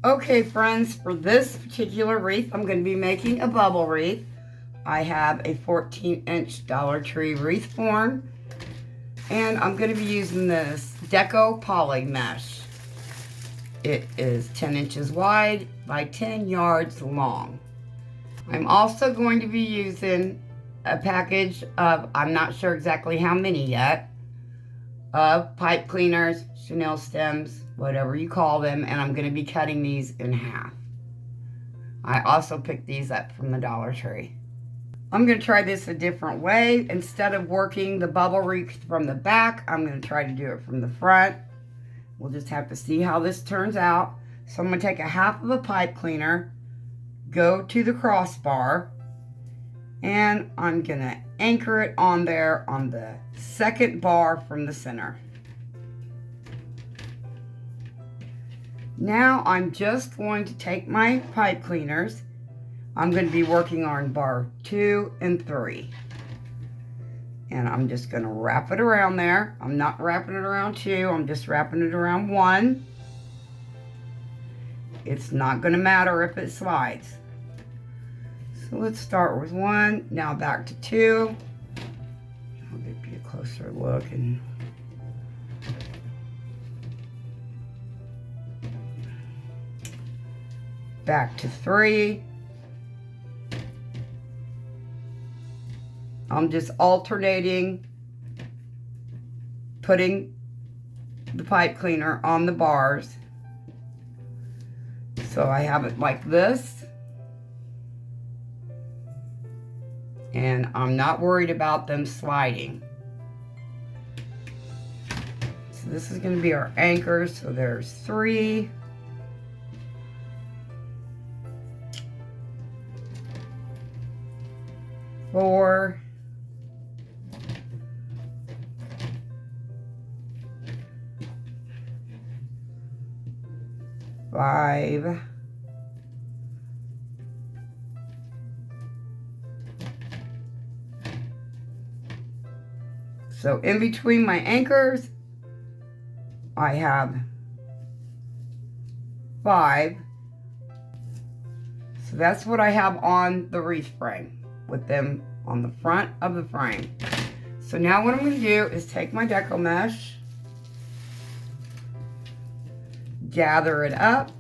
Okay, friends, for this particular wreath, I'm going to be making a bubble wreath. I have a 14-inch Dollar Tree wreath form, and I'm going to be using this deco poly mesh. It is 10 inches wide by 10 yards long. I'm also going to be using a package of, I'm not sure exactly how many yet, of pipe cleaners, chenille stems, whatever you call them, and I'm going to be cutting these in half. I also picked these up from the Dollar Tree. I'm going to try this a different way. Instead of working the bubble wreath from the back, I'm going to try to do it from the front. We'll just have to see how this turns out. So I'm going to take a half of a pipe cleaner, go to the crossbar, and I'm going to anchor it on there on the second bar from the center. Now I'm just going to take my pipe cleaners. I'm going to be working on bar 2 and 3. And I'm just going to wrap it around there. I'm not wrapping it around 2, I'm just wrapping it around 1. It's not going to matter if it slides. So let's start with 1, now back to 2. I'll give you a closer look and back to 3. I'm just alternating putting the pipe cleaner on the bars. So I have it like this. And I'm not worried about them sliding. So this is going to be our anchor. So there's 3. 4. 5. 6. So in between my anchors, I have 5. So that's what I have on the wreath frame, with them on the front of the frame. So now what I'm going to do is take my deco mesh, gather it up,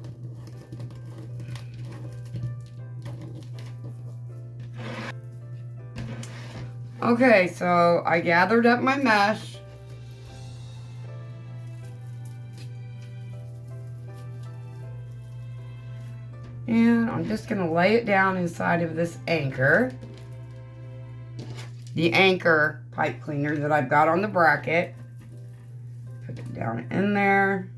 okay, so I gathered up my mesh, and I'm just going to lay it down inside of this anchor, the anchor pipe cleaner that I've got on the bracket. Put it down in there.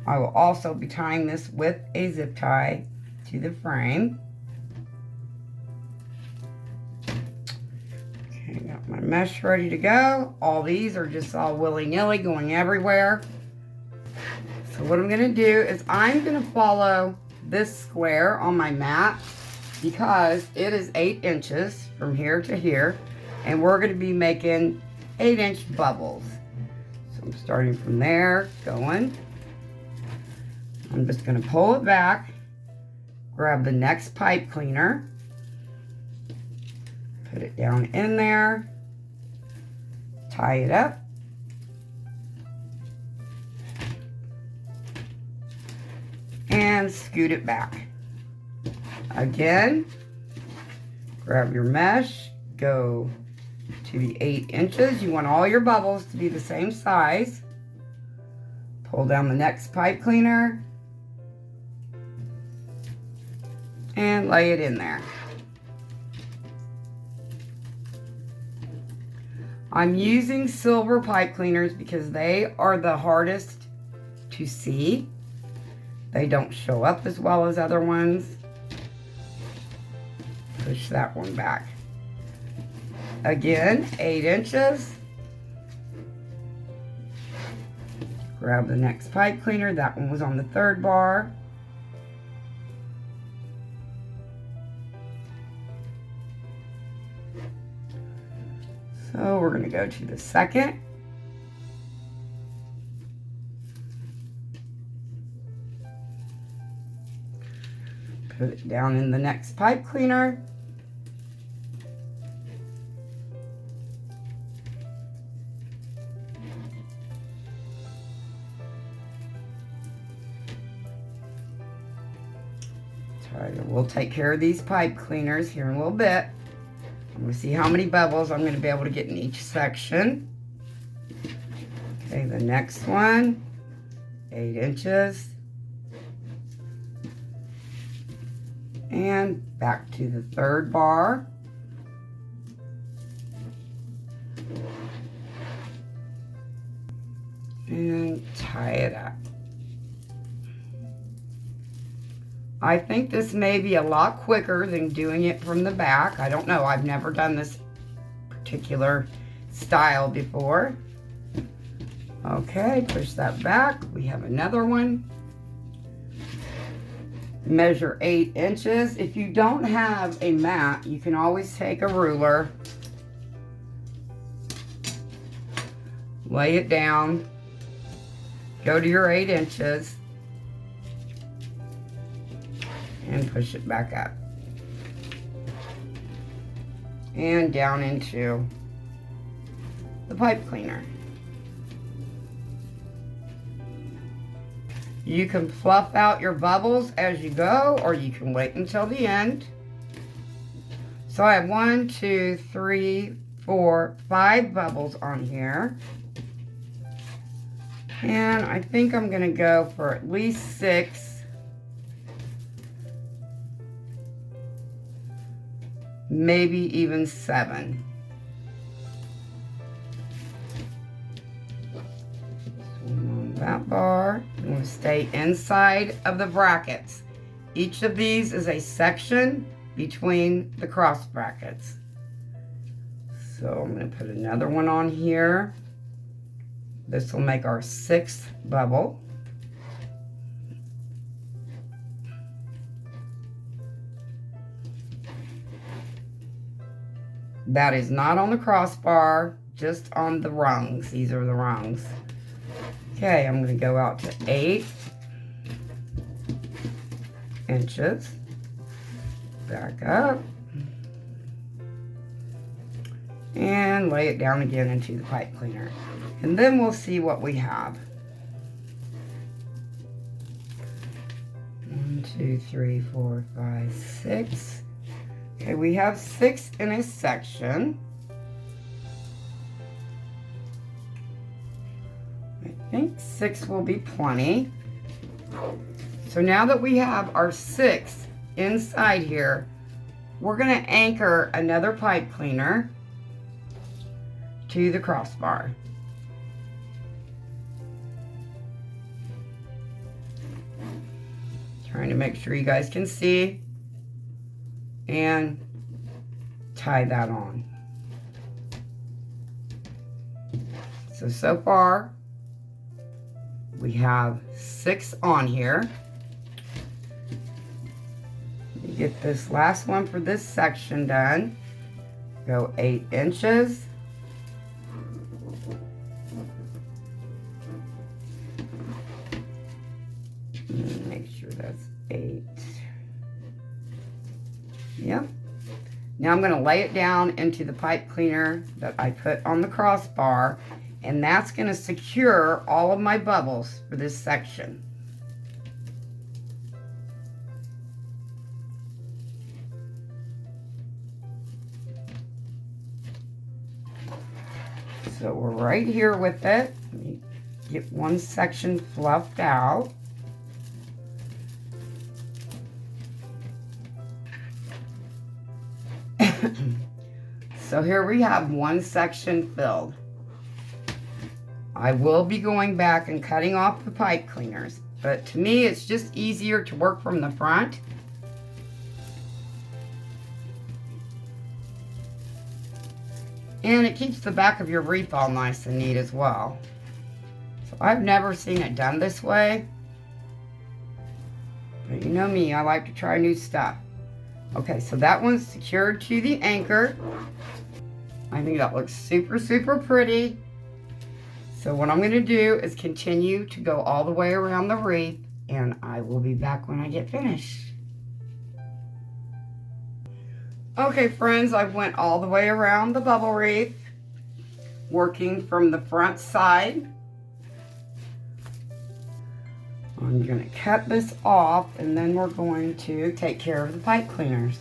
I will also be tying this with a zip tie to the frame. Okay, got my mesh ready to go. All these are just all willy-nilly going everywhere. So what I'm going to do is I'm going to follow this square on my mat because it is 8 inches from here to here, and we're going to be making 8-inch bubbles. So I'm starting from there, going. I'm just going to pull it back, grab the next pipe cleaner, put it down in there, tie it up, and scoot it back. Again, grab your mesh, go to the 8 inches. You want all your bubbles to be the same size. Pull down the next pipe cleaner and lay it in there. I'm using silver pipe cleaners because they are the hardest to see. They don't show up as well as other ones. Push that one back. Again, 8 inches. Grab the next pipe cleaner. That one was on the 3rd bar. So we're going to go to the 2nd. Put it down in the next pipe cleaner. We'll take care of these pipe cleaners here in a little bit. I'm going to see how many bubbles I'm going to be able to get in each section. Okay, the next one, 8 inches. And back to the third bar. And tie it up. I think this may be a lot quicker than doing it from the back. I don't know. I've never done this particular style before. Okay, push that back. We have another one. Measure 8 inches. If you don't have a mat, you can always take a ruler, lay it down, go to your 8 inches, and push it back up and down into the pipe cleaner. You can fluff out your bubbles as you go, or you can wait until the end. So I have 1, 2, 3, 4, 5 bubbles on here. And I think I'm going to go for at least 6. Maybe even 7. So on that bar, I'm going to stay inside of the brackets. Each of these is a section between the cross brackets. So I'm going to put another one on here. This will make our 6th bubble. That is not on the crossbar, just on the rungs. These are the rungs. Okay, I'm going to go out to 8 inches. Back up. And lay it down again into the pipe cleaner. And then we'll see what we have. 1, 2, 3, 4, 5, 6. Okay, we have 6 in a section. I think 6 will be plenty. So now that we have our 6 inside here, we're going to anchor another pipe cleaner to the crossbar. Trying to make sure you guys can see. And tie that on. So far, we have 6 on here. Let me get this last one for this section done. Go 8 inches. Make sure that's 8. Yep. Now I'm going to lay it down into the pipe cleaner that I put on the crossbar, and that's going to secure all of my bubbles for this section. So we're right here with it. Let me get one section fluffed out. So here we have one section filled. I will be going back and cutting off the pipe cleaners, but to me it's just easier to work from the front. And it keeps the back of your wreath all nice and neat as well. So I've never seen it done this way. But you know me, I like to try new stuff. Okay, so that one's secured to the anchor. I think that looks super, super pretty. So what I'm going to do is continue to go all the way around the wreath, and I will be back when I get finished. Okay, friends, I went all the way around the bubble wreath, working from the front side. I'm going to cut this off, and then we're going to take care of the pipe cleaners.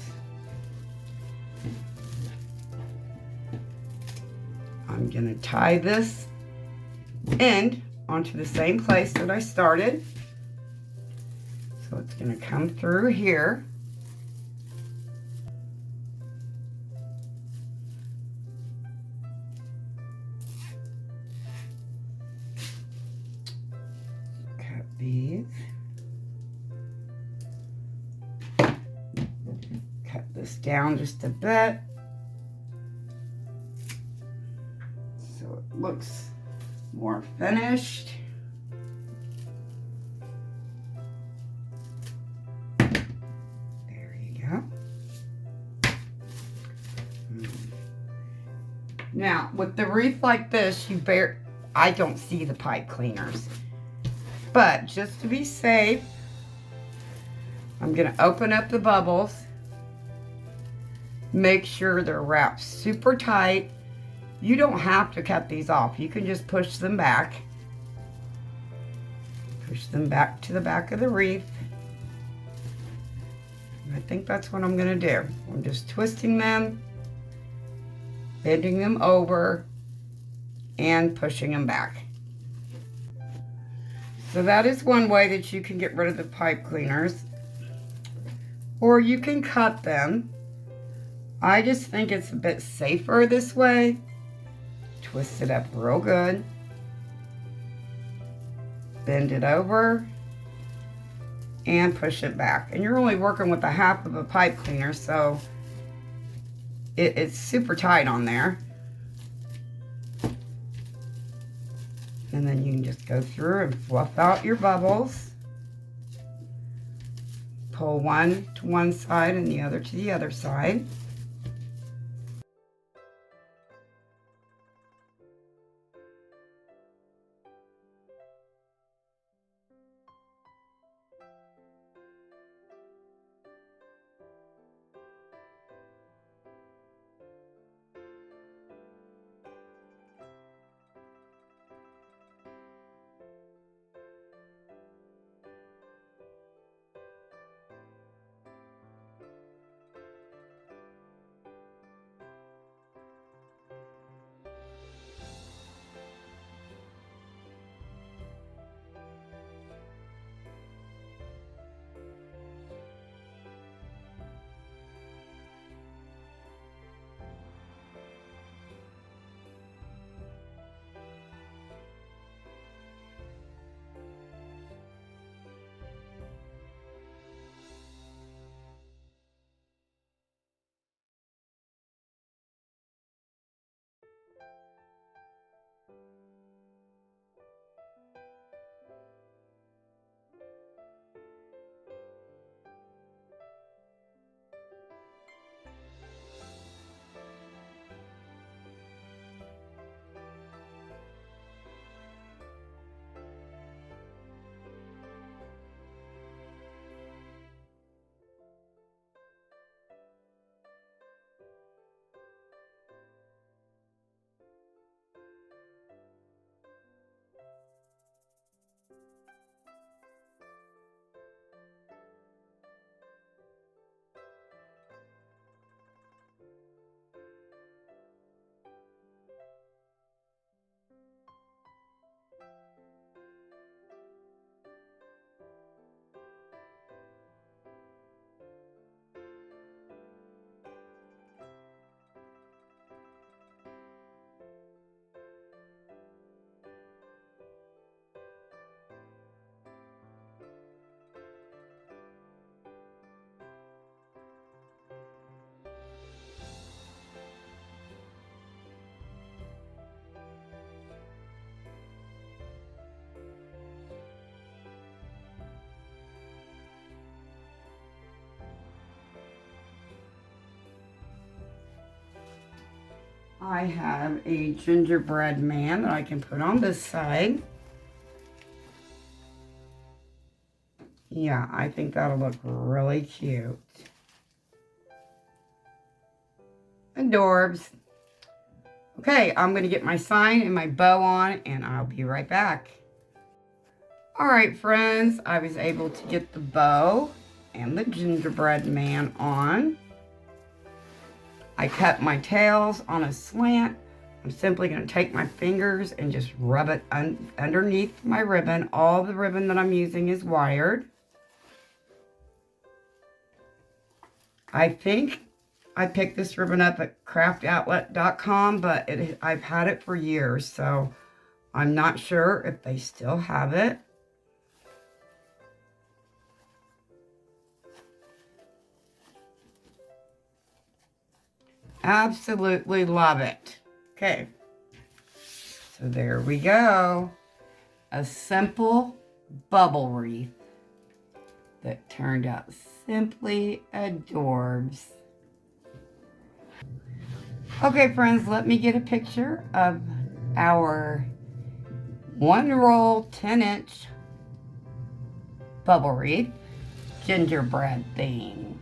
I'm going to tie this end onto the same place that I started. So it's going to come through here. Cut these. Cut this down just a bit so it looks more finished. There you go. Now, with the wreath like this, I don't see the pipe cleaners. But just to be safe, I'm going to open up the bubbles. Make sure they're wrapped super tight. You don't have to cut these off. You can just push them back. Push them back to the back of the wreath. And I think that's what I'm going to do. I'm just twisting them, bending them over, and pushing them back. So that is one way that you can get rid of the pipe cleaners. Or you can cut them. I just think it's a bit safer this way. Twist it up real good. Bend it over. And push it back. And you're only working with a half of a pipe cleaner, so it's super tight on there. And then you can just go through and fluff out your bubbles. Pull one to one side and the other to the other side. I have a gingerbread man that I can put on this side. Yeah, I think that'll look really cute. adorbs. Okay, I'm going to get my sign and my bow on, and I'll be right back. All right, friends, I was able to get the bow and the gingerbread man on. I cut my tails on a slant. I'm simply going to take my fingers and just rub it underneath my ribbon. All the ribbon that I'm using is wired. I think I picked this ribbon up at craftoutlet.com, but I've had it for years, so I'm not sure if they still have it. Absolutely love it. Okay, so there we go. A simple bubble wreath that turned out simply adorbs. Okay, friends, let me get a picture of our 1-roll 10-inch bubble wreath gingerbread theme.